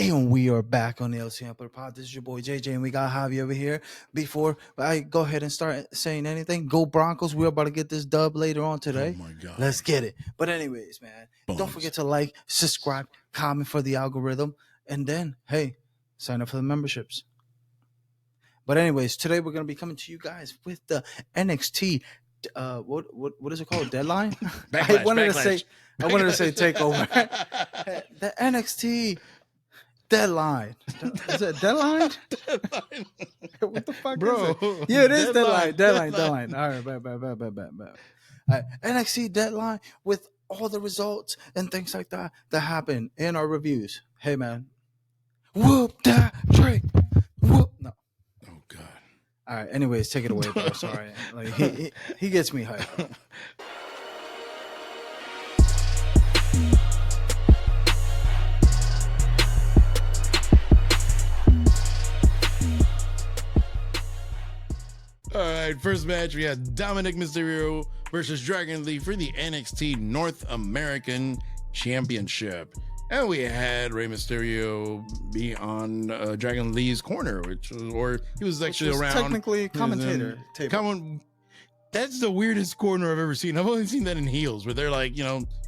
And we are back on the LCM Pod. This is your boy JJ, and we got Javi over here. Before I go ahead and start saying anything, go Broncos. We're about to get this dub later on today. Oh my God. Let's get it. But anyways, man, don't forget to like, subscribe, comment for the algorithm, and then, hey, sign up for the memberships. But anyways, today we're going to be coming to you guys with the NXT what is it called? Deadline? I wanted to say takeover. The NXT Deadline. Is it Deadline? What the fuck Bro, is it? Yeah, it is Deadline. All right, bet. All right, NXT Deadline with all the results and things like that happen in our reviews. Hey, man. Whoop that trick. Whoop. No. Oh, God. All right, anyways, take it away, bro. Sorry. Like, he gets me hyped. All right, first match, we had Dominic Mysterio versus Dragon Lee for the NXT North American Championship. And we had Rey Mysterio be on Dragon Lee's corner, he was actually around. Technically, commentator table. That's the weirdest corner I've ever seen. I've only seen that in heels, where they're like,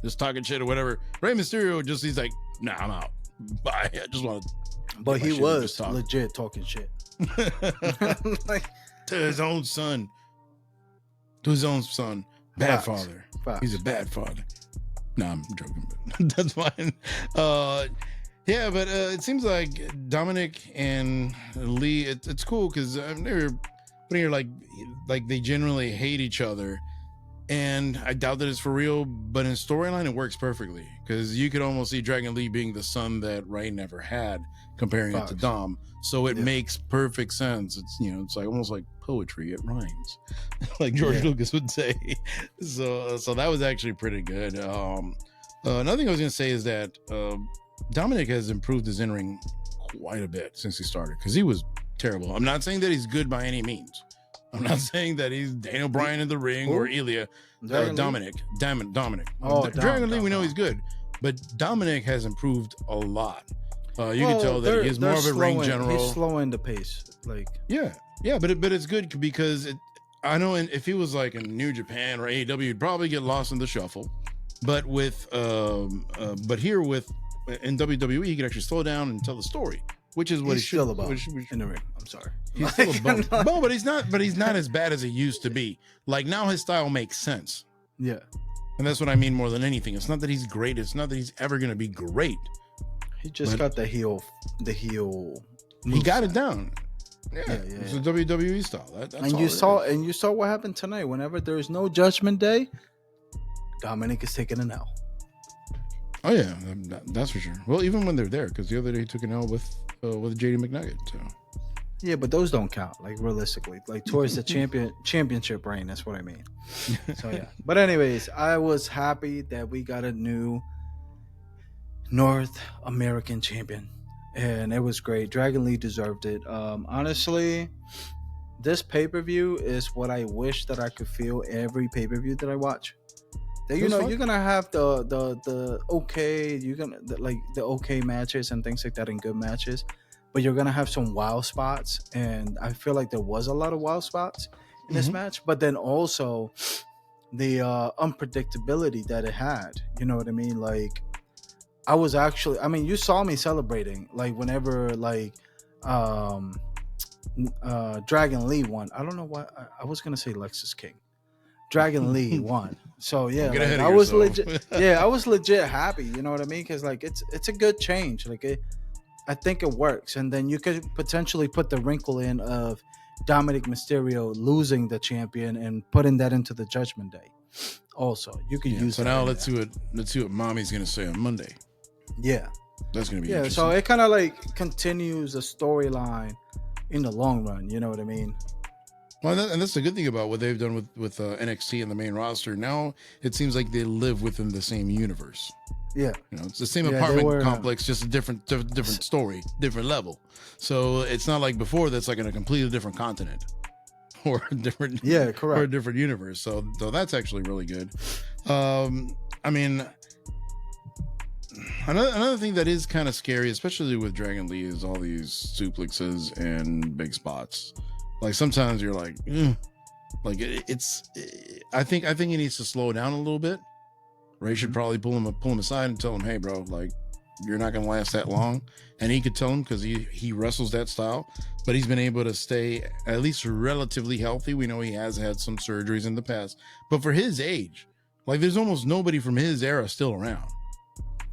just talking shit or whatever. Rey Mysterio he's like, nah, I'm out. Bye. I just want to. But he was legit talking shit. Like, to his own son. Bad father. He's a bad father. No, I'm joking, but that's fine. Yeah, but it seems like Dominic and Lee, it's cool because they're putting here like they generally hate each other. And I doubt that it's for real, but in storyline, it works perfectly because you could almost see Dragon Lee being the son that Rey never had, comparing it to Dom. So it makes perfect sense. It's it's like almost like poetry. It rhymes, like George Lucas would say. So that was actually pretty good. Another thing I was gonna say is that Dominic has improved his in-ring quite a bit since he started because he was terrible. I'm not saying that he's good by any means. I'm not saying that he's Daniel Bryan in the ring or Ilya. Dominic. Oh, Dragon Lee, we know he's good, but Dominic has improved a lot. You can tell that he's more of a ring general. He's slowing the pace, like but it's good because I know if he was like in New Japan or AEW, he'd probably get lost in the shuffle. But with here in WWE, he can actually slow down and tell the story. Which is what he's still about in the ring. I'm sorry. He's still a bum, but he's not as bad as he used to be. Like now his style makes sense. Yeah. And that's what I mean more than anything. It's not that he's great. It's not that he's ever going to be great. He just got the heel. He got it down. Yeah. It's a WWE style. And you saw what happened tonight. Whenever there's no Judgment Day, Dominic is taking an L. Oh yeah, that's for sure. Well, even when they're there, because the other day he took an L with JD McNugget. So. Yeah, but those don't count. Like realistically, like towards the championship reign. That's what I mean. So yeah. But anyways, I was happy that we got a new North American champion, and it was great. Dragon Lee deserved it. Honestly, this pay-per-view is what I wish that I could feel every pay-per-view that I watch. That, you're gonna have the okay, the okay matches and things like that and good matches, but you're gonna have some wild spots, and I feel like there was a lot of wild spots in this match. But then also the unpredictability that it had. You know what I mean? Like you saw me celebrating like whenever Dragon Lee won. I don't know why I was gonna say Lexus King. Dragon Lee won. So yeah, I was legit. Yeah, I was legit happy. You know what I mean? Because like it's a good change. I think it works. And then you could potentially put the wrinkle in of Dominic Mysterio losing the champion and putting that into the Judgment Day. Also, you could use. So now let's see what Mommy's gonna say on Monday. Yeah, that's gonna be interesting. So it kind of like continues the storyline in the long run. You know what I mean? Well, and that's the good thing about what they've done with NXT and the main roster. Now it seems like they live within the same universe. Yeah, it's the same apartment complex, just a different story, different level. So it's not like before that's like in a completely different continent or a different or a different universe. So that's actually really good. I mean, another thing that is kind of scary, especially with Dragon Lee, is all these suplexes and big spots. Like sometimes you're like, like I think he needs to slow down a little bit. Ray should probably pull him aside and tell him, hey, bro, like you're not gonna last that long. And he could tell him because he wrestles that style, but he's been able to stay at least relatively healthy. We know he has had some surgeries in the past, but for his age, like there's almost nobody from his era still around.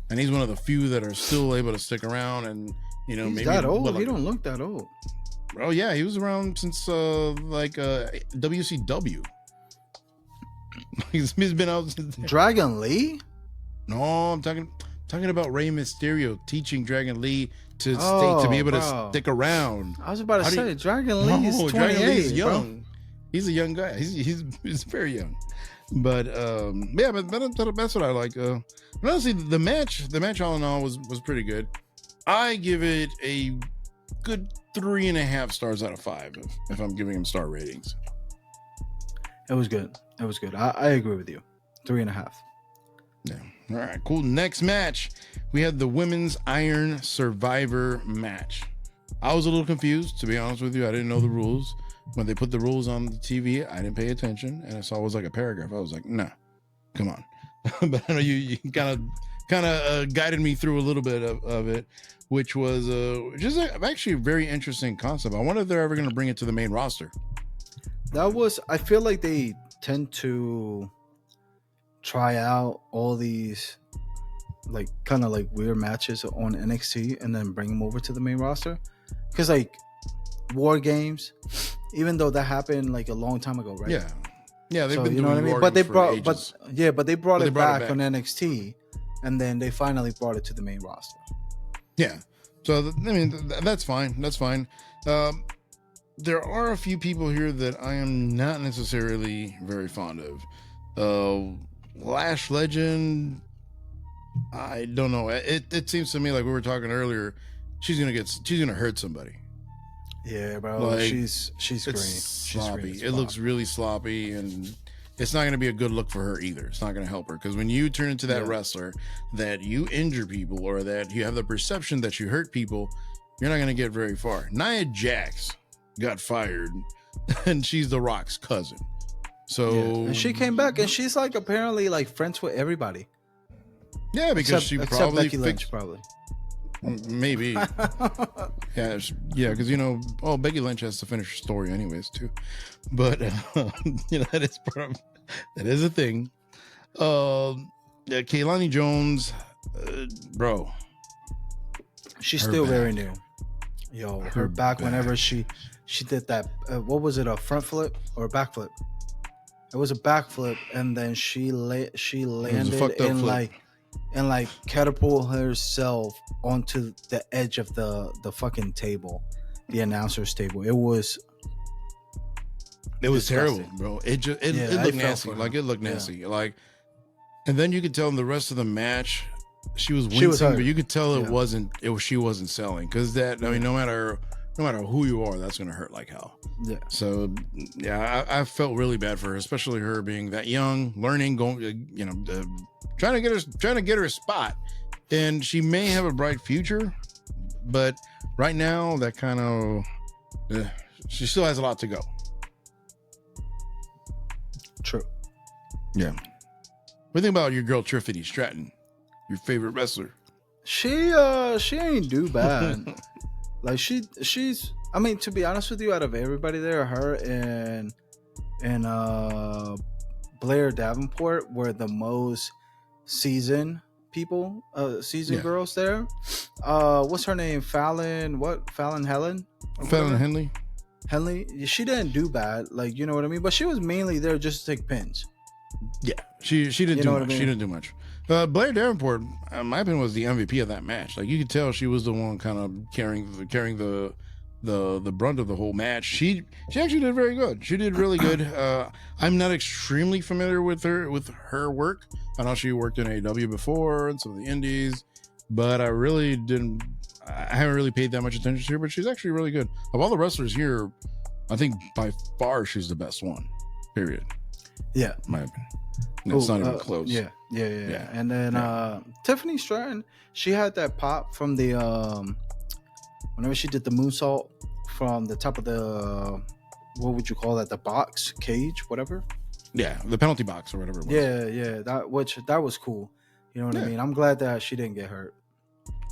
And he's one of the few that are still able to stick around. And you know, he's maybe that old. Like, he don't look that old. Oh yeah, he was around since WCW. he's been out since Dragon Lee. No, I'm talking about Rey Mysterio teaching Dragon Lee to stay, to be able to stick around. I was about to say Dragon Lee is 28. Dragon Lee is young. Bro. He's a young guy. He's very young. But yeah, but that's what I like. Honestly, the match all in all was pretty good. I give it a good 3.5 stars out of 5 if I'm giving him star ratings. It was good. I agree with you. 3.5. Yeah. All right, cool. Next match, we had the Women's Iron Survivor match. I was a little confused, to be honest with you. I didn't know the rules. When they put the rules on the TV, I didn't pay attention, and I saw it was like a paragraph. I was like, nah, come on. But I know you kind of guided me through a little bit of it, which was just actually a very interesting concept. I wonder if they're ever going to bring it to the main roster. I feel like they tend to try out all these like kind of like weird matches on NXT and then bring them over to the main roster, because like War Games, even though that happened like a long time ago, right? Yeah, they've been you know what I mean. But they brought it back on NXT, and then they finally brought it to the main roster. Yeah, so I mean that's fine. There are a few people here that I am not necessarily very fond of. Lash Legend, I don't know. It seems to me like we were talking earlier, she's gonna hurt somebody. Yeah, bro. Like, she's green. Sloppy. It looks really sloppy, and it's not going to be a good look for her either. It's not going to help her, because when you turn into that wrestler that you injure people or that you have the perception that you hurt people, you're not going to get very far. Nia Jax got fired, and she's The Rock's cousin. So and she came back, and she's like apparently like friends with everybody. Yeah, because except probably Becky Lynch, probably. Maybe. yeah, because Becky Lynch has to finish her story anyways too. But that is a thing. Kaylani Jones, bro, she's still very new. Yo, her back whenever she did that, what was it, a front flip or a back flip? It was a back flip, and then she landed and like catapult herself onto the edge of the fucking table, the announcer's table. It was terrible, bro. It looked nasty. Like it looked nasty. Like, and then you could tell in the rest of the match she was wincing, but you could tell she wasn't selling, because I mean, no matter who you are, that's gonna hurt like hell. Yeah. So yeah, I felt really bad for her, especially her being that young, learning, going, trying to get her a spot, and she may have a bright future, but right now that kind of she still has a lot to go. True. Yeah. What do you think about your girl Tiffany Stratton, your favorite wrestler? She ain't do bad. Like she's, I mean, to be honest with you, out of everybody there, her and Blair Davenport were the most seasoned people, girls there. What's her name? Fallon Henley. Henley. She didn't do bad, like, you know what I mean? But she was mainly there just to take pins. Yeah, she didn't do much. I mean? She didn't do much. Blair Davenport, in my opinion, was the MVP of that match. Like, you could tell she was the one kind of carrying the brunt of the whole match. She actually did very good. She did really good. I'm not extremely familiar with her work. I know she worked in AEW before and some of the indies, but I haven't really paid that much attention to her, but she's actually really good. Of all the wrestlers here, I think by far she's the best one, period. Yeah. In my opinion. No, it's not even close. Yeah. And then Tiffany Stratton, she had that pop from the whenever she did the moonsault from the top of the what would you call that? The box, cage, whatever. Yeah, the penalty box or whatever it was. Yeah. That was cool. You know what I mean? I'm glad that she didn't get hurt.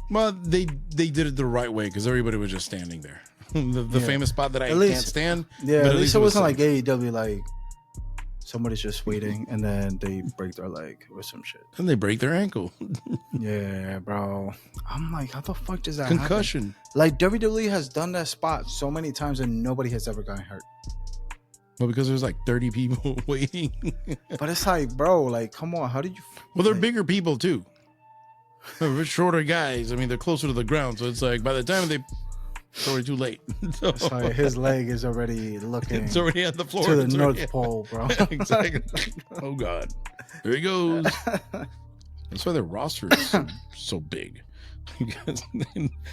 Well, they did it the right way because everybody was just standing there. the famous spot that I can't stand. Yeah, at least it wasn't like AEW, like somebody's just waiting and then they break their leg or some shit. And they break their ankle. Yeah, bro. I'm like, how the fuck does that Concussion. happen? Like WWE has done that spot so many times and nobody has ever gotten hurt. Well, because there's like 30 people waiting. But it's like, bro, like, come on, how did you? Well, they're bigger people too. They're shorter guys. I mean, they're closer to the ground, so it's like by the time it's already too late. So, it's like his leg is already looking. It's already on the floor to the North Pole, bro. Exactly. Oh God, there he goes. That's why their roster is so big. Because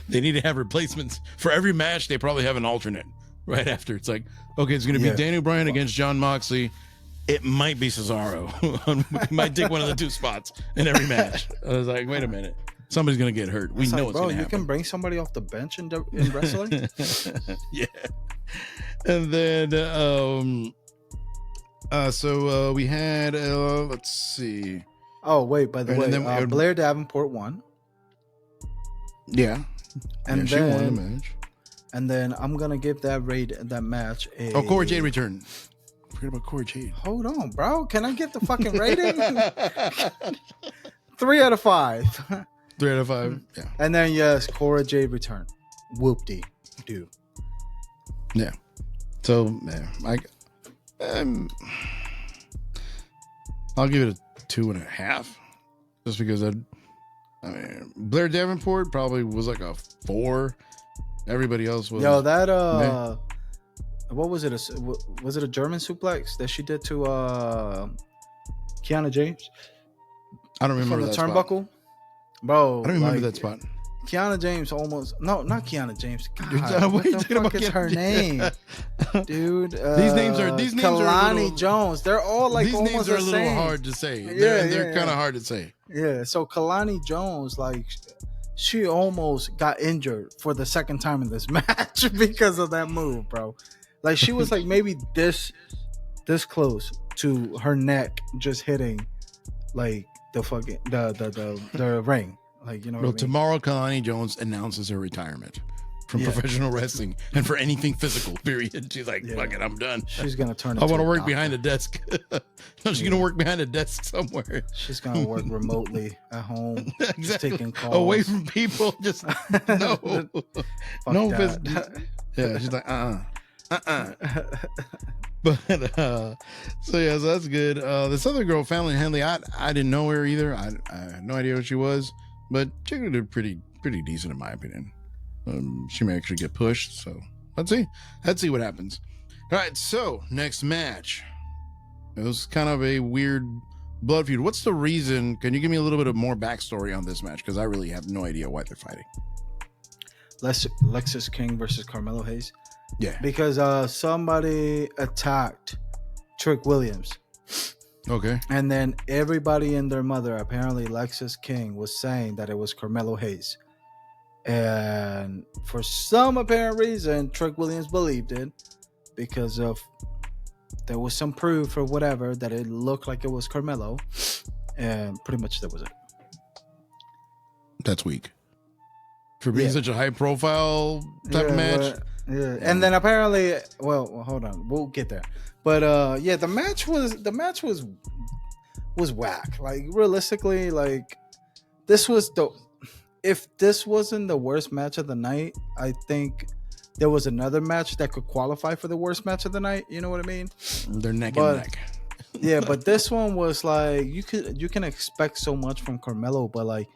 they need to have replacements for every match. They probably have an alternate right after. It's like, okay, it's going to be Daniel Bryan against Jon Moxley. It might be Cesaro. He might take one of the two spots in every match. I was like, wait a minute. Somebody's going to get hurt. We know it's going to happen. You can bring somebody off the bench in wrestling? Yeah. And then, so we had, let's see. Oh, wait, by the way, Blair Davenport won. Yeah. And she won the match. And then I'm going to give that match a... Oh, Cora Jade returned. Forget about Cora Jade. Hold on, bro. Can I get the fucking rating? 3 out of 5. 3 out of 5. Yeah. And then yes, Cora Jade returned. Whoop-dee do. Yeah. So man, I'll give it a 2.5, just because I mean Blair Davenport probably was like a 4. Everybody else was. Yo, that what was it? Was it a German suplex that she did to Kiana James? I don't remember from the that turnbuckle, spot. Bro. I don't remember that spot. Kiana James not Kiana James. God, what the fuck is her name, dude? These names are Kalani Jones. They're all like these almost names are a little same. hard to say. They're kind of hard to say. Yeah. So Kalani Jones, like, she almost got injured for the second time in this match because of that move, bro. Like, she was like maybe this close to her neck just hitting like the fucking the ring. Like, you know, Bro, tomorrow Kalani Jones announces her retirement from professional wrestling and for anything physical, period. She's like, fuck it, I'm done. She's gonna turn I want to work behind a desk. No, she's gonna work behind a desk somewhere. She's gonna work remotely at home. Exactly. Just taking calls away from people. Just no. No yeah, she's like, But so that's good. This other girl, Fallon Henley, I didn't know her either. I had no idea who she was, but she did pretty decent in my opinion. She may actually get pushed, so let's see what happens. All right, so next match. It was kind of a weird blood feud. What's the reason? Can you give me a little bit of more backstory on this match? Because I really have no idea why they're fighting. Lexis King versus Carmelo Hayes. Yeah. Because somebody attacked Trick Williams. Okay. And then everybody and their mother, apparently Lexis King, was saying that it was Carmelo Hayes. And for some apparent reason, Trick Williams believed it because of there was some proof or whatever that it looked like it was Carmelo. And pretty much that was it. That's weak. For being such a high profile type of match. Yeah. And then apparently, well, hold on, we'll get there. But the match was whack. Like, realistically, like, if this wasn't the worst match of the night, I think there was another match that could qualify for the worst match of the night. You know what I mean? They're neck and neck. Yeah, but this one was like, you can expect so much from Carmelo, but like,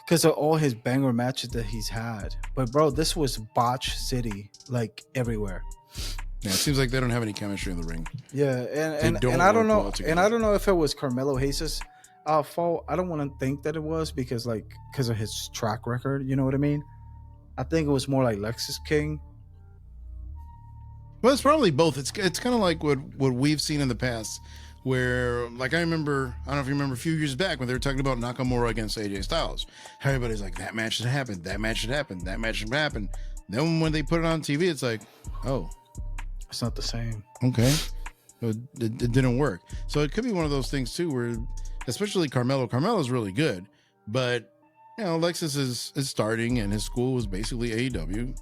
because of all his banger matches that he's had. But bro, this was botch city, like, everywhere. Yeah, it seems like they don't have any chemistry in the ring. Yeah, and I don't know, and I don't know if it was Carmelo Hayes' fault. I don't want to think that it was because of his track record. You know what I mean? I think it was more like Lexis King. Well, it's probably both. It's kind of like what we've seen in the past, where like I don't know if you remember a few years back when they were talking about Nakamura against AJ Styles. Everybody's like, that match should happen. That match should happen. That match should happen. Then when they put it on TV, it's like, oh, it's not the same. Okay, it didn't work. So it could be one of those things too, where especially Carmelo's really good, but you know, Lexus is starting, and his school was basically AEW.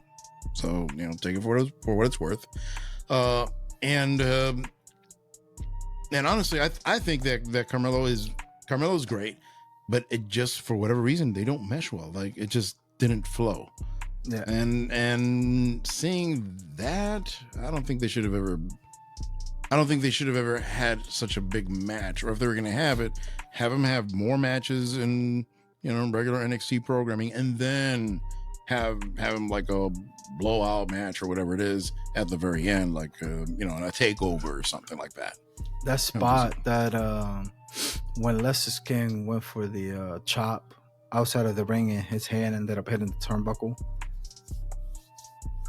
So, you know, take it for what it's worth. And honestly, I think that Carmelo's great, but it just, for whatever reason, they don't mesh well. Like, it just didn't flow. Yeah. And seeing that, I don't think they should have ever had such a big match. Or if they were going to have it, have them have more matches in, you know, regular NXT programming, and then have him like a blowout match or whatever it is at the very end, like you know, a takeover or something like that. That spot that when Lexus King went for the chop outside of the ring and his hand ended up hitting the turnbuckle.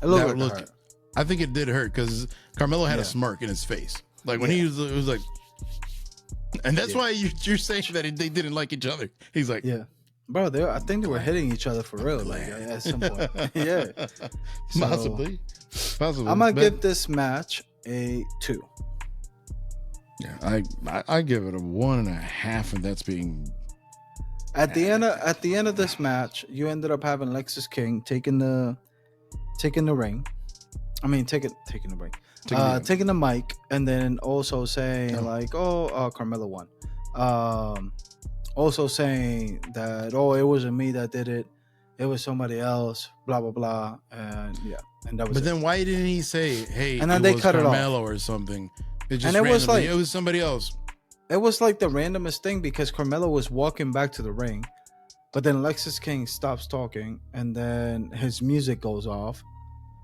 It hurt. I think it did hurt because Carmelo had a smirk in his face, like when he was, it was like, and that's why you're saying that they didn't like each other. He's like, yeah. Bro, I think they were hitting each other for real, like at some point. Yeah, possibly. I'm gonna give this match a 2. Yeah, I give it a 1.5, and that's being at the end of this match. You ended up having Lexus King taking the ring. I mean, taking the ring, taking the mic, and then also saying like, "Oh, Carmelo won." Also saying that, oh, it wasn't me that did it, it was somebody else, blah blah blah, and that was. But then why didn't he say, hey, and then they cut Carmelo it off or something? It just, and it was like, it was somebody else. It was like the randomest thing, because Carmelo was walking back to the ring, but then Lexus King stops talking, and then his music goes off.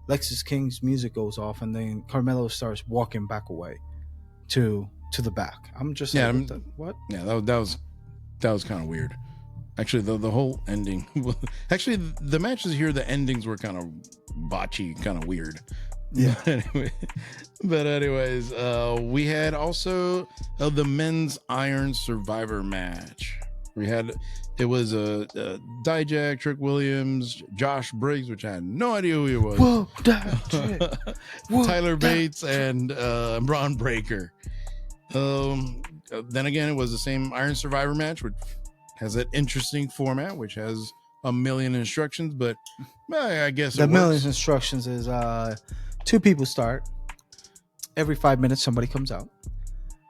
Lexus King's music goes off, and then Carmelo starts walking back away to the back. I'm just like, what? Yeah, that was kind of weird. Actually, the whole ending. Actually, the matches here, the endings were kind of botchy, kind of weird. Yeah. But anyways, we had also the men's Iron Survivor match. It was Dijak, Trick Williams, Josh Briggs, which I had no idea who he was. Tyler Bates and Braun Breaker. Then again, it was the same Iron Survivor match, which has an interesting format, which has a million instructions, but I guess the million instructions is 2 people start. Every 5 minutes, somebody comes out.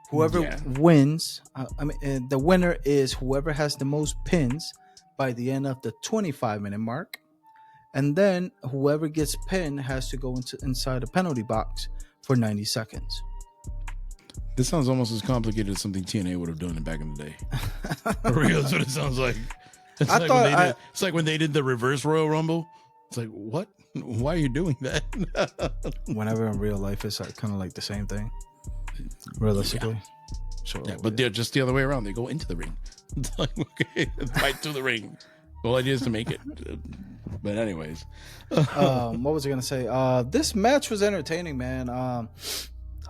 Whoever wins, the winner is whoever has the most pins by the end of the 25-minute mark. And then whoever gets pinned has to go inside a penalty box for 90 seconds. This sounds almost as complicated as something TNA would have done back in the day. For real, that's what it sounds like. It's like when they did the reverse Royal Rumble. It's like, what? Why are you doing that? Whenever in real life, it's like, kind of like the same thing, realistically. Yeah. So, but they're just the other way around. They go into the ring. It's like, okay, right to the ring. The whole idea is to make it. But anyways. What was I going to say? This match was entertaining, man.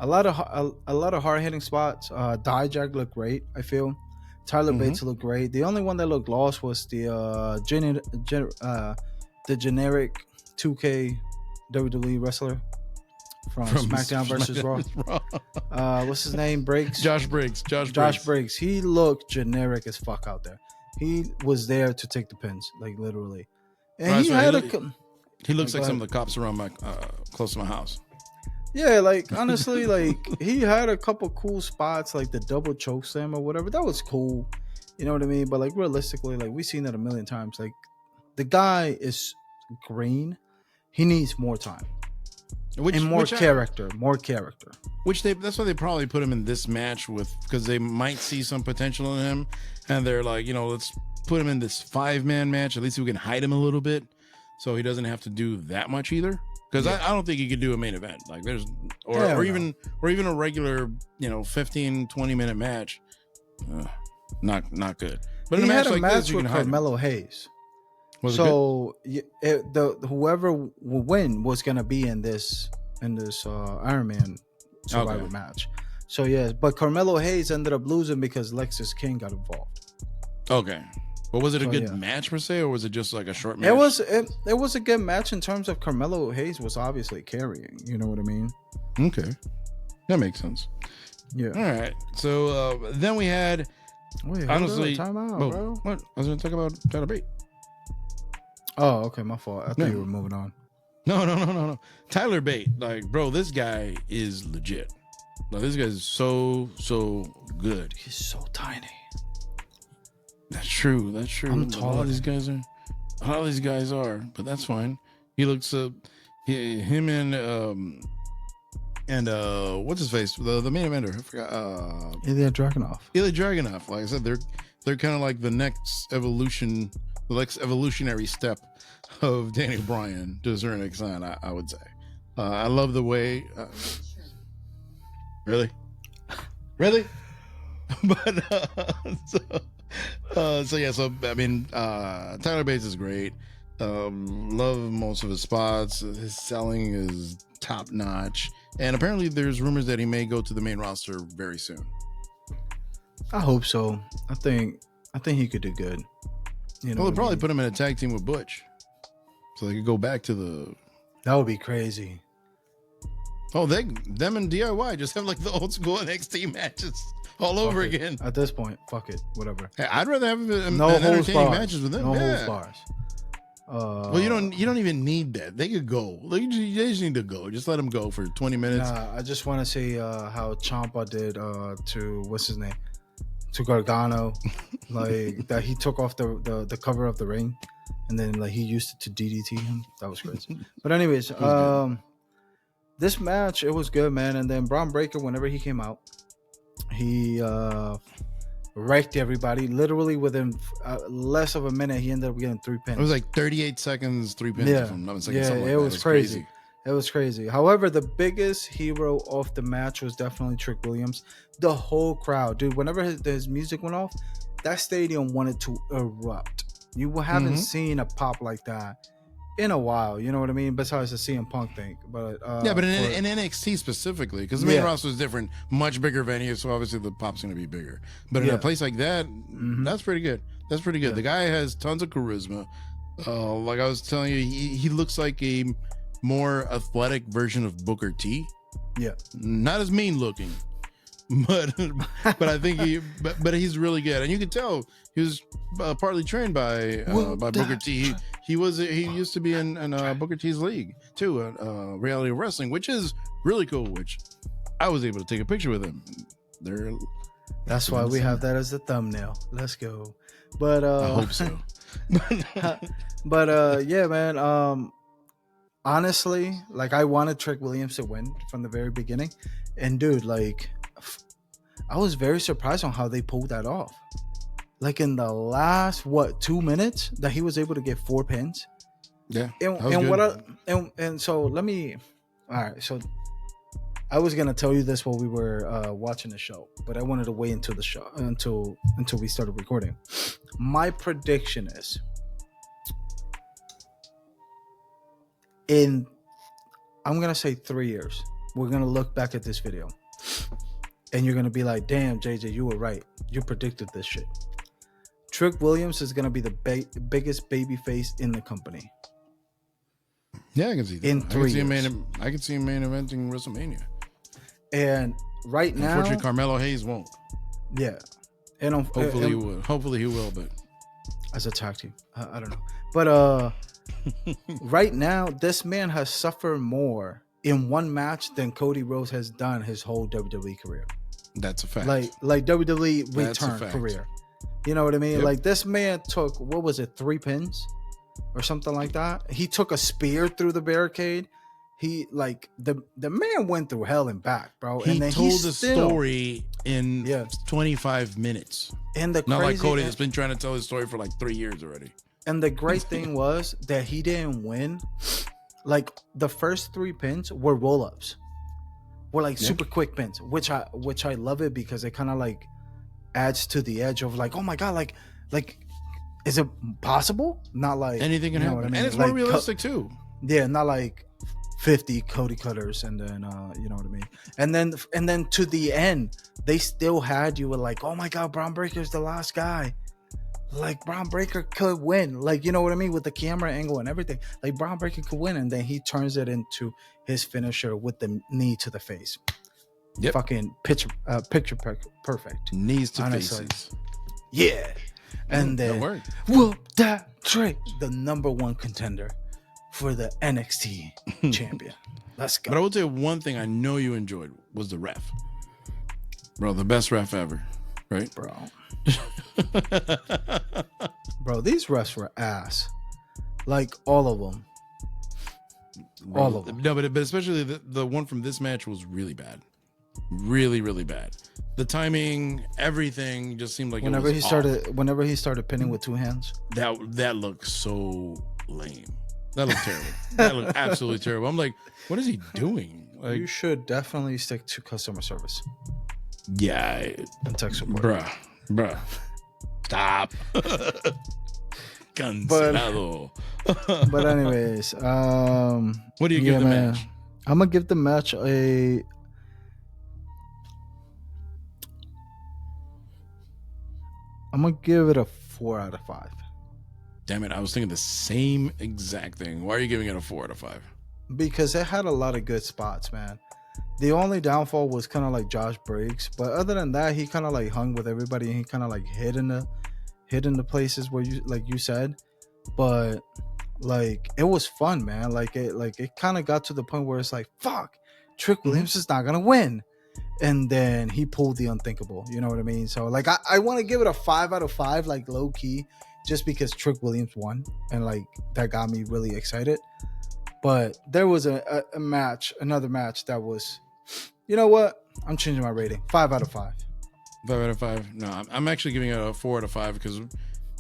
A lot of hard-hitting spots. Dijak looked great, I feel. Tyler Bates looked great. The only one that looked lost was the generic 2K WWE wrestler from SmackDown versus Raw. What's his name? Briggs? Josh Briggs. Josh Briggs. He looked generic as fuck out there. He was there to take the pins, like literally. And he looks like some of the cops around my close to my house. Yeah, like honestly, like he had a couple cool spots, like the double choke slam or whatever. That was cool. You know what I mean? But like realistically, like we've seen that a million times. Like the guy is green. He needs more time. More character. That's why they probably put him in this match because they might see some potential in him, and they're like, let's put him in this 5-man match. At least we can hide him a little bit, so he doesn't have to do that much either. Because I don't think he could do a main event. Like even a regular 15-20 minute match. Not good. But he in a match had a like match this, with Carmelo Hayes. Whoever will win was gonna be in this Iron Man Survivor match. So yeah, but Carmelo Hayes ended up losing because Lexis King got involved. Okay. But was it a good match per se, or was it just like a short match? It was a good match in terms of Carmelo Hayes was obviously carrying. You know what I mean? Okay, that makes sense. Yeah. All right. So then we had. Wait, honestly, time out, bro. What? I was going to talk about Tyler Bate. Oh, okay, my fault. I thought you were moving on. No. Tyler Bate, like, bro, this guy is legit. Like, this guy's so good. He's so tiny. That's true. I'm taller. A lot of these guys are, but that's fine. He looks him and what's his face? The main eventer. I forgot. Ilya Dragunov. Ilya Dragunov. Like I said, they're kind of like the next evolutionary step of Daniel Bryan to a certain extent. I would say. I love the way. Really. But so I mean, Tyler Bates is great. Love most of his spots. His selling is top notch, and apparently there's rumors that he may go to the main roster very soon. I hope so. I think he could do good. You know, they'll probably put him in a tag team with Butch, so they could go back to the. That would be crazy. Oh, them and DIY just have like the old school NXT matches all over again. At this point, fuck it, whatever. Hey, I'd rather have no entertaining matches with them. No holds bars. Well, you don't even need that. They could go. They just need to go. Just let them go for 20 minutes. Nah, I just want to see how Ciampa did to what's his name, to Gargano, like that he took off the cover of the ring, and then like he used it to DDT him. That was crazy. But anyways, this match, it was good, man. And then Braun Breaker, whenever he came out, he wrecked everybody. Literally within less of a minute, he ended up getting 3 pins. It was like 38 seconds, 3 pins. Yeah, It was crazy. It was crazy. However, the biggest hero of the match was definitely Trick Williams. The whole crowd, dude, whenever his music went off, that stadium wanted to erupt. You haven't seen a pop like that in a while, you know what I mean? Besides the CM Punk thing, but but in NXT specifically, because the main roster is different, much bigger venue, so obviously the pop's going to be bigger. But in a place like that, that's pretty good. That's pretty good. Yeah. The guy has tons of charisma. Like I was telling you, he looks like a more athletic version of Booker T. Yeah, not as mean looking, but I think but he's really good, and you can tell he was partly trained by Booker T. He used to be in Booker T's league too, Reality Wrestling, which is really cool. Which I was able to take a picture with him. That's why we have that as the thumbnail. Let's go. But I hope so. but yeah, man. Honestly, like I wanted Trick Williams to win from the very beginning, and dude, like I was very surprised on how they pulled that off. Like in the last 2 minutes that he was able to get 4 pins. Yeah. And so let me. All right. So I was gonna tell you this while we were watching the show, but I wanted to wait until the show until we started recording. My prediction is I'm gonna say 3 years. We're gonna look back at this video, and you're gonna be like, "Damn, JJ, you were right. You predicted this shit." Trick Williams is going to be the biggest baby face in the company. Yeah, I can see that. In 3 years. I can see him main eventing WrestleMania. And right now... Unfortunately, Carmelo Hayes won't. Yeah. And hopefully he will. Hopefully he will, but... As a tag team. I don't know. But right now, this man has suffered more in one match than Cody Rhodes has done his whole WWE career. That's a fact. Like WWE return career. You know what I mean? Yep. Like this man took, 3 pins or something like that. He took a spear through the barricade. He like the man went through hell and back, bro. He and then told the story in 25 minutes. And the not like Cody that's been trying to tell his story for like 3 years already. And the great thing was that he didn't win. Like the first 3 pins were roll-ups. Were like super quick pins, which I love it because it kind of like adds to the edge of like, oh my god, like is it possible? Not like anything can happen. I mean? And it's like, more realistic too. Yeah, not like 50 Cody cutters, and then you know what I mean. And then to the end, they still had you with like, oh my god, Braun Breaker's the last guy. Like Braun Breaker could win, like you know what I mean, with the camera angle and everything. Like Braun Breaker could win, and then he turns it into his finisher with the knee to the face. Yep. Fucking picture perfect. Knees to faces. Yeah. And then whoop that trick, the number one contender for the NXT champion. Let's go. But I will tell you one thing I know you enjoyed was the ref. Bro, the best ref ever, right? Bro. Bro, these refs were ass. Like all of them. Bro, all of them. No, but especially the one from this match was really bad. Really, really bad. The timing, everything just seemed like whenever he started pinning with two hands. That looked so lame. That looked terrible. That looked absolutely terrible. I'm like, what is he doing? Like, you should definitely stick to customer service. Yeah. And tech support. Bruh. Stop. Cancelado. But anyways, what do you give the match? I'm gonna give the match a. I'm gonna give it a 4 out of 5. Damn it! I was thinking the same exact thing. Why are you giving it a 4 out of 5? Because it had a lot of good spots, man. The only downfall was kind of like Josh Briggs, but other than that, he kind of like hung with everybody, and he kind of like hid in the places where you like you said. But like it was fun, man. Like it kind of got to the point where it's like, fuck, Trick Williams is not gonna win. And then he pulled the unthinkable. You know what I mean? So like I want to give it a 5 out of 5, like low key, just because Trick Williams won, and like that got me really excited. But there was another match that was, you know what? I'm changing my rating. 5 out of 5. 5 out of 5. No, I'm actually giving it a 4 out of 5 because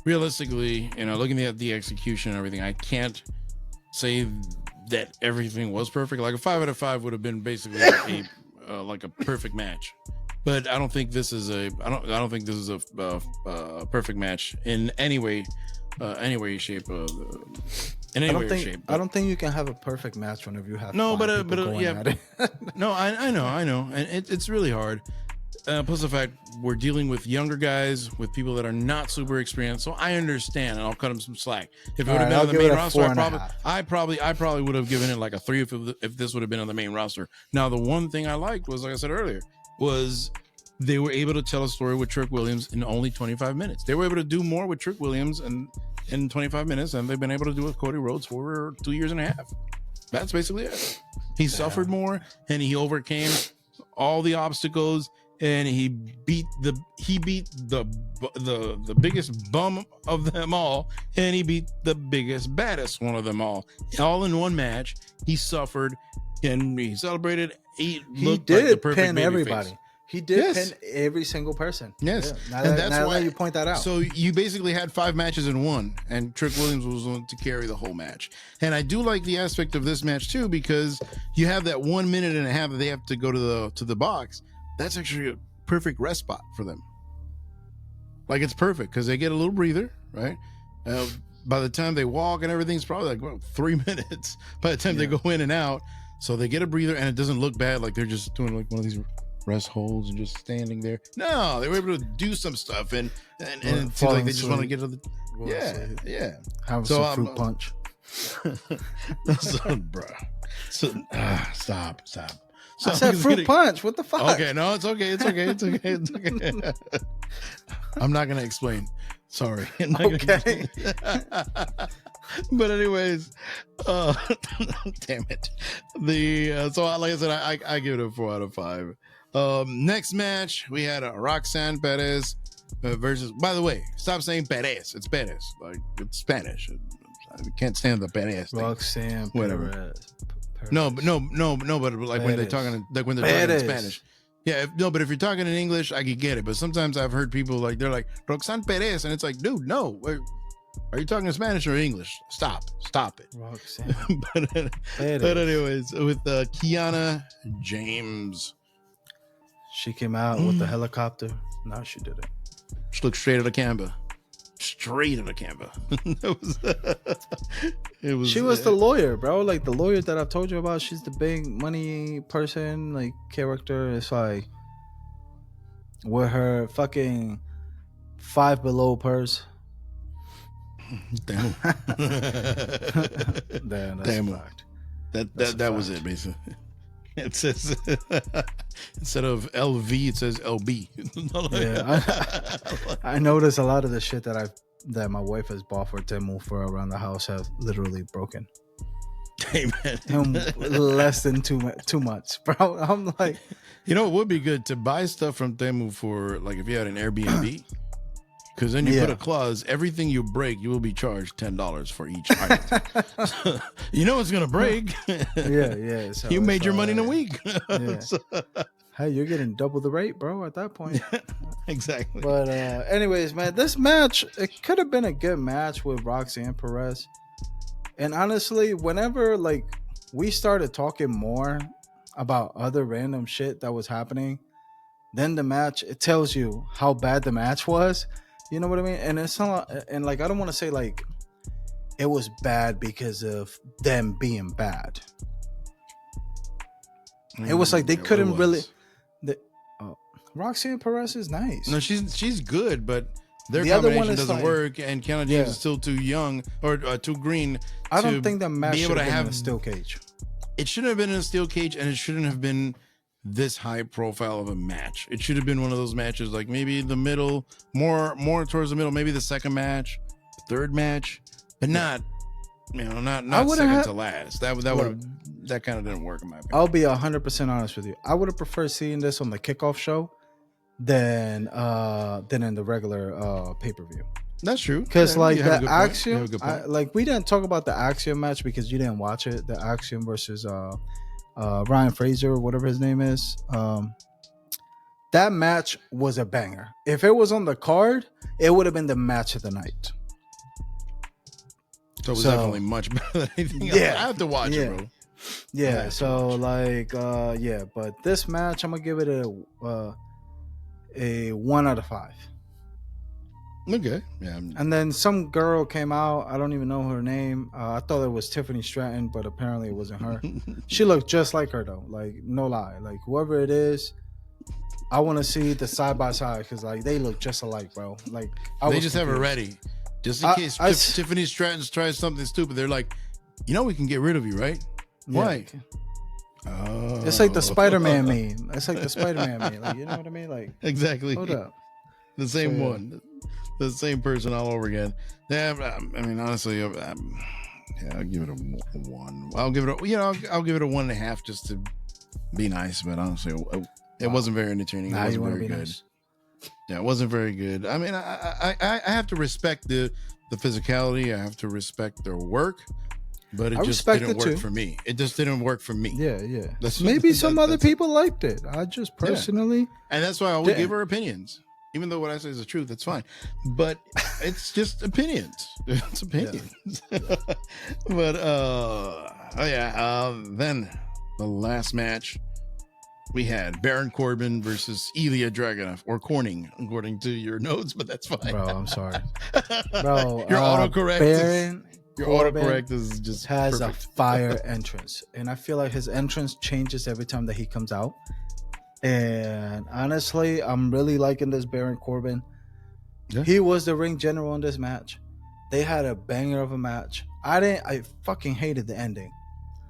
realistically, you know, looking at the execution and everything, I can't say that everything was perfect. Like a 5 out of 5 would have been basically like a perfect match. But I don't think this is a perfect match in any way, shape. In any way or shape. I don't think you can have a perfect match whenever you have no, but yeah. No, I know, and it's really hard. Plus the fact we're dealing with younger guys, with people that are not super experienced, so I understand, and I'll cut them some slack. If it would have been on the main roster, I probably would have given it like a 3 if this would have been on the main roster. Now, the one thing I liked was, like I said earlier, was they were able to tell a story with Trick Williams in only 25 minutes. They were able to do more with Trick Williams in 25 minutes than they've been able to do with Cody Rhodes for 2 years and a half. That's basically it. He suffered more, and he overcame all the obstacles, and he beat the biggest bum of them all, and he beat the biggest, baddest one of them all in one match. He suffered, and he celebrated. He looked did like the perfect pin baby everybody. face. He did pin every single person. Yes. Yeah. And that's why you point that out. So you basically had 5 matches in one, and Trick Williams was on to carry the whole match. And I do like the aspect of this match too, because you have that 1 minute and a half that they have to go to the box. That's actually a perfect rest spot for them. Like, it's perfect because they get a little breather, right? By the time they walk and everything's probably like 3 minutes by the time they go in and out. So they get a breather, and it doesn't look bad like they're just doing like one of these rest holds and just standing there. No, they were able to do some stuff, and it seems like they just want to get to the have some fruit punch. Bruh. Stop. So I said fruit punch. What the fuck? Okay, no, it's okay. I'm not gonna explain. Sorry. Okay. But anyways, damn it. So like I said, I give it a 4 out of 5. Next match we had Roxanne Perez versus. By the way, stop saying Perez. It's Perez. Like, it's Spanish. I can't stand the Perez thing. Roxanne whatever. Perez. No, but like when they're talking in Spanish. Yeah, but if you're talking in English, I could get it. But sometimes I've heard people like, they're like Roxanne Perez, and it's like, dude, no. Are you talking Spanish or English? Stop it. Roxanne. but anyways, with Kiana James. She came out with the helicopter. No, she didn't. She looked straight at the camera. straight into Canva. She was the lawyer, bro. Like the lawyer that I've told you about. She's the big money person, like character. It's like with her fucking Five Below purse. Damn. Damn, that's Damn. a fact. That was it, basically. It says instead of LV, it says LB. Yeah, I noticed a lot of the shit that my wife has bought for Temu for around the house have literally broken. Hey man, In less than two months, bro. I'm like, you know, it would be good to buy stuff from Temu for like if you had an Airbnb. Because then you put a clause, everything you break, you will be charged $10 for each item. You know it's going to break. Yeah. So you made your money in a week. Yeah. Hey, you're getting double the rate, bro, at that point. Exactly. But anyways, man, this match, it could have been a good match with Roxanne Perez. And honestly, whenever like we started talking more about other random shit that was happening, then the match, it tells you how bad the match was. You know what I mean? And it's not, and like I don't want to say like it was bad because of them being bad. It was like they couldn't really. Roxanne Perez is nice. No, she's good, but their The other one combination is doesn't like- work, and Kiana James is still too young or too green. I don't think that match be should able to have been have in a steel cage. It shouldn't have been in a steel cage, and it shouldn't have been this high profile of a match. It should have been one of those matches like maybe the middle, more towards the middle, maybe the second match, third match, but not second to last. That kind of didn't work in my opinion. I'll be 100% honest with you. I would have preferred seeing this on the kickoff show than in the regular pay-per-view. That's true. Because Yeah, like you have a the good point. Axiom, You have a good point. like we didn't talk about the Axiom match because you didn't watch it. The Axiom versus Ryan Fraser, or whatever his name is. That match was a banger. If it was on the card, it would have been the match of the night. So it was definitely much better than anything else. Yeah. I have to watch it, bro. Yeah, so like but this match I'm gonna give it a 1 out of 5. Okay. Yeah. And then some girl came out. I don't even know her name. I thought it was Tiffany Stratton, but apparently it wasn't her. She looked just like her though. Like no lie. Like whoever it is, I want to see the side by side because like they look just alike, bro. Like They just have it ready, just in case Tiffany Stratton tries something stupid. They're like, you know, we can get rid of you, right? Why? Oh. It's like the Spider-Man meme. It's like the Spider-Man meme. Like you know what I mean? Like exactly. hold up. The same one. The same person all over again. Yeah, I mean, honestly, I'll give it a 1. I'll give it I'll give it a 1.5 just to be nice. But honestly, it wasn't very entertaining. It wasn't very good. Nice. Yeah, it wasn't very good. I mean, I have to respect the physicality. I have to respect their work. But it just didn't work for me. It just didn't work for me. Yeah. Maybe some other people liked it. I just personally, and that's why I always give her opinions. Even though what I say is the truth, that's fine. But it's just opinions. It's opinions. Yeah. But then the last match we had Baron Corbin versus Ilya Dragunov, or Corning, according to your notes, but that's fine. Bro, I'm sorry. Bro, your autocorrect autocorrect is just has perfect. a fire entrance. And I feel like his entrance changes every time that he comes out. And honestly, I'm really liking this Baron Corbin. Yeah. He was the ring general in this match. They had a banger of a match. I fucking hated the ending.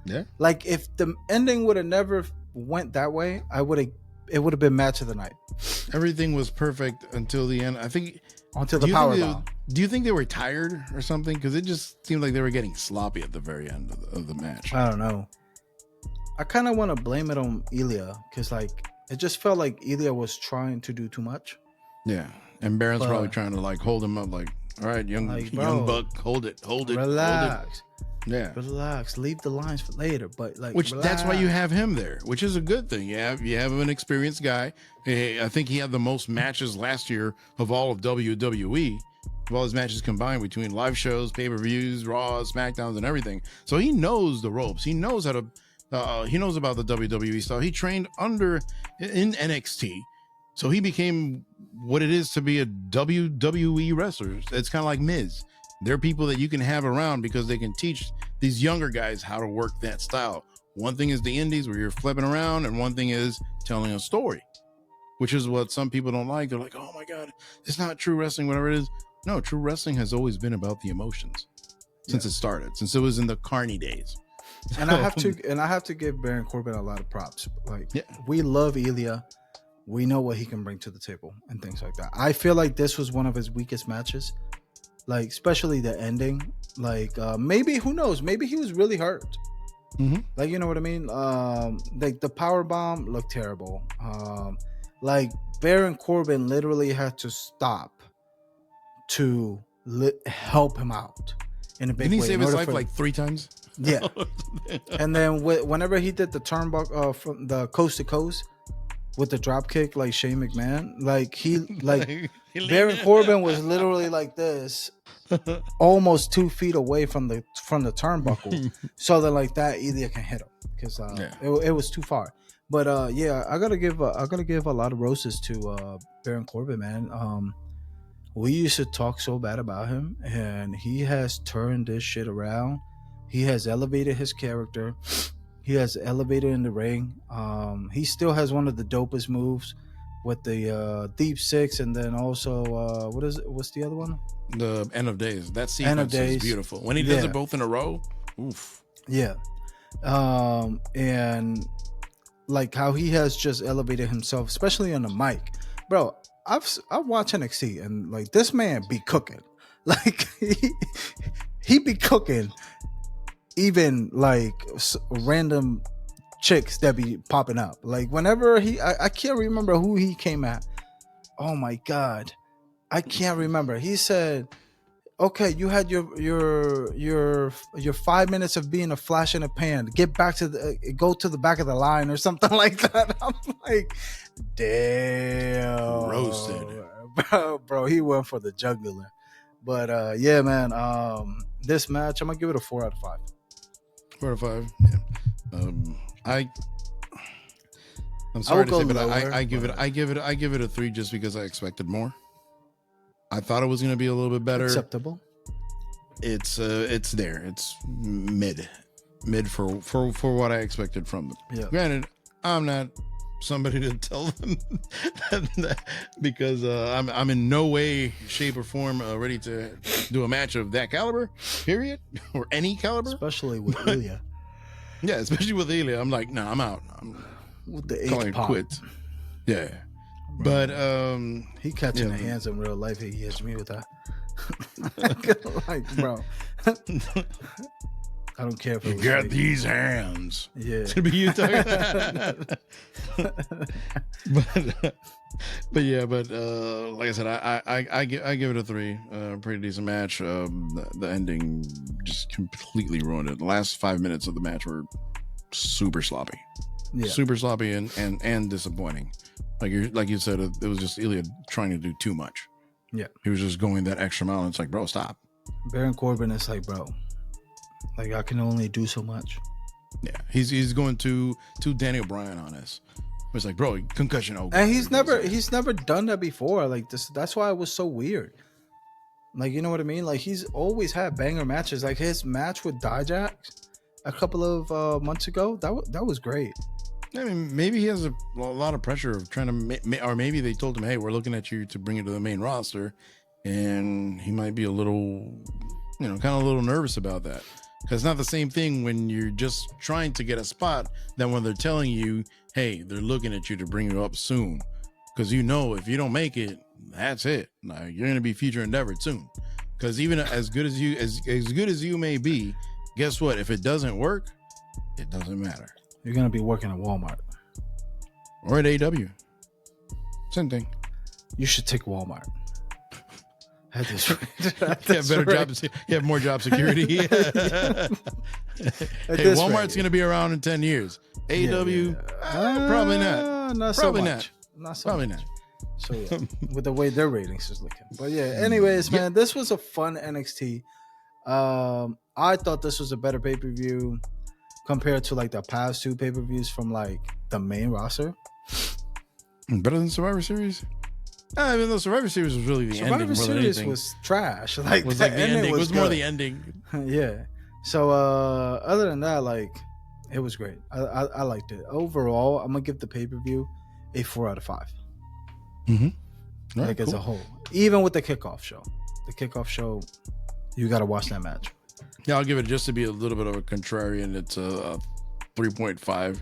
Yeah. Like if the ending would have never went that way, it would have been match of the night. Everything was perfect until the end. I think until the power bomb. Do you think they were tired or something? Because it just seemed like they were getting sloppy at the very end of the match. I don't know. I kind of want to blame it on Ilya because like it just felt like Ilya was trying to do too much. Yeah, and Baron's probably trying to like hold him up, like, all right, young buck, hold it, relax. Hold it. Yeah, relax. Leave the lines for later, but like, that's why you have him there, which is a good thing. You have an experienced guy. I think he had the most matches last year of all of WWE, of all his matches combined between live shows, pay-per-views, Raw, SmackDowns, and everything. So he knows the ropes. He knows how to. He knows about the WWE style. He trained in NXT. So he became what it is to be a WWE wrestler. It's kind of like Miz. They're people that you can have around because they can teach these younger guys how to work that style. One thing is the indies where you're flipping around, and one thing is telling a story, which is what some people don't like. They're like, oh my God, it's not true wrestling, whatever it is. No, true wrestling has always been about the emotions since it started, since it was in the Carney days. And I have to give Baron Corbin a lot of props. Like, we love Ilya. We know what he can bring to the table and things like that. I feel like this was one of his weakest matches. Like, especially the ending. Like, maybe, who knows? Maybe he was really hurt. Mm-hmm. Like, you know what I mean? Like, the power bomb looked terrible. Like, Baron Corbin literally had to stop to help him out in a big way. Didn't he save his life like 3 times? Yeah. And then whenever he did the turnbuckle from the coast to coast with the drop kick, like Shane McMahon, like Baron Corbin was literally like this, almost 2 feet away from the turnbuckle, so that like that Ilya can hit him because it was too far. But I gotta give a lot of roses to Baron Corbin, man. We used to talk so bad about him, and he has turned this shit around. He has elevated his character. He has elevated in the ring. He still has one of the dopest moves with the deep six, and then also what's the other one? The End of Days. That sequence is beautiful. When he does it both in a row, oof. Yeah. And like how he has just elevated himself, especially on the mic, bro. I've watched NXT, and like this man be cooking. Like he be cooking. Even like random chicks that be popping up. Like whenever I can't remember who he came at. Oh my God, I can't remember. He said, "Okay, you had your 5 minutes of being a flash in a pan. Get back to go to the back of the line or something like that." I'm like, damn, roasted, bro. He went for the jugular. But yeah, man. This match, I'm gonna give it a 4 out of 5. 4 out of 5. Yeah. I'm sorry to say, but I give it a 3 just because I expected more. I thought it was going to be a little bit better. Acceptable. It's there. It's mid for what I expected from them. Yeah. Granted, I'm not somebody to tell them that because I'm in no way, shape, or form ready to do a match of that caliber, period, or any caliber. Especially with Ilya. Yeah, especially with Ilya. I'm like, nah, I'm out. I'm with the calling it quits. Yeah. Bro. But he catching the hands in real life. He hits me with that. Like, bro. I don't care if you got these hands. Yeah. It's gonna be you talking. but like I said, I give it a 3. Pretty decent match. The ending just completely ruined it. The last 5 minutes of the match were super sloppy. Yeah. Super sloppy and disappointing. Like you said, it was just Ilya trying to do too much. Yeah. He was just going that extra mile. And it's like, bro, stop. Baron Corbin is like, bro, like I can only do so much. Yeah, he's going to Daniel Bryan on us. It's like, bro, concussion over. And he's never done that before. Like this, that's why it was so weird. Like, you know what I mean? Like he's always had banger matches. Like his match with Dijak a couple of months ago, that was great. I mean, maybe he has a lot of pressure of trying to, or maybe they told him, hey, we're looking at you to bring you to the main roster, and he might be a little, kind of a little nervous about that. Because it's not the same thing when you're just trying to get a spot than when they're telling you, hey, they're looking at you to bring you up soon. Because if you don't make it, that's it. Now, you're going to be future endeavored soon. Because even as good as you may be, guess what? If it doesn't work, it doesn't matter. You're going to be working at Walmart. Or at AW. Same thing. You should take Walmart. You have better jobs. You have more job security. Hey, Walmart's going to be around in 10 years. AW, probably not. Not so probably much. Not so probably much. Not. So yeah, with the way their ratings is looking. But yeah, anyways, man, this was a fun NXT. I thought this was a better pay-per-view compared to like the past 2 pay-per-views from like the main roster. Better than Survivor Series? I mean, the Survivor Series was really the ending. Survivor Series was trash. Like, was like the ending. It was more the ending. Yeah. So other than that, like, it was great. I liked it. Overall, I'm gonna give the pay-per-view a 4 out of 5. Mm-hmm. Like, as a whole. Even with the kickoff show. The kickoff show, you gotta watch that match. Yeah, I'll give it, just to be a little bit of a contrarian, it's a 3.5,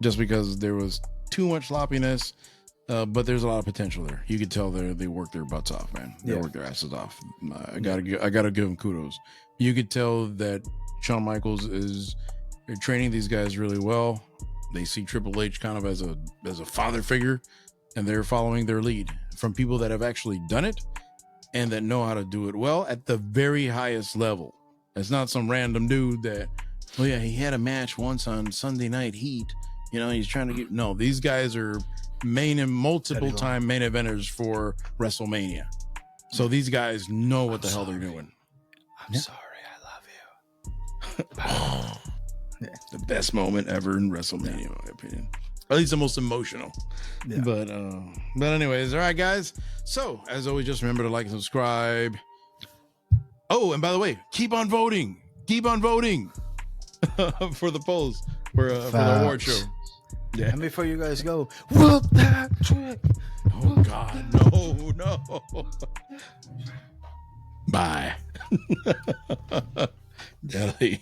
just because there was too much sloppiness. But there's a lot of potential there. You could tell they work their butts off, man. They work their asses off. I gotta give them kudos. You could tell that Shawn Michaels is training these guys really well. They see Triple H kind of as a father figure, and they're following their lead from people that have actually done it and that know how to do it well at the very highest level. It's not some random dude that, oh yeah, he had a match once on Sunday Night Heat. You know, he's trying to get. No, these guys are multiple time main eventers for WrestleMania. So these guys know what the hell they're doing. I'm sorry, I love you. The best moment ever in WrestleMania, in my opinion. At least the most emotional. Yeah. But anyways, all right, guys. So as always, just remember to like and subscribe. Oh, and by the way, keep on voting. Keep on voting for the polls for the award show. Yeah. And before you guys go, whoop that trick. Oh God, no. Bye. Jelly.